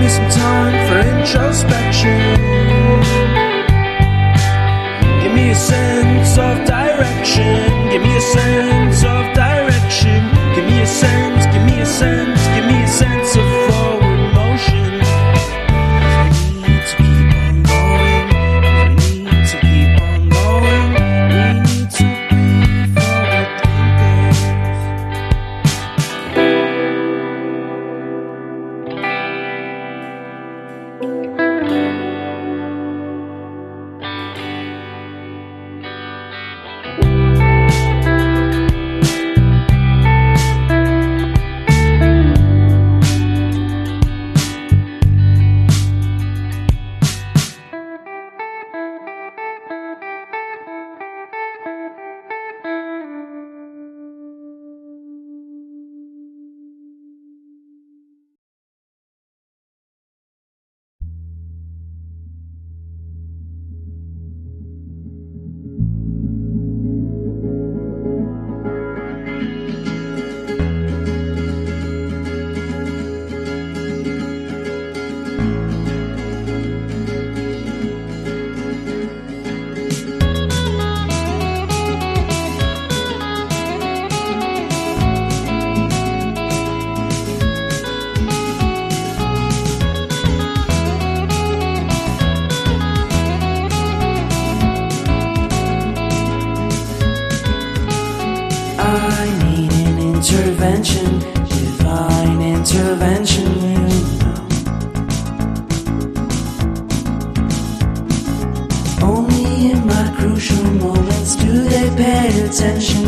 me some time for introspection. Give me a sense of direction. Give me a sense of direction. Give me a sense, give me a sense, give me a sense of forward motion. We need to keep on going. We need to keep on going. We need to be forward thinkers. I need an intervention, divine intervention, you know. Only in my crucial moments do they pay attention.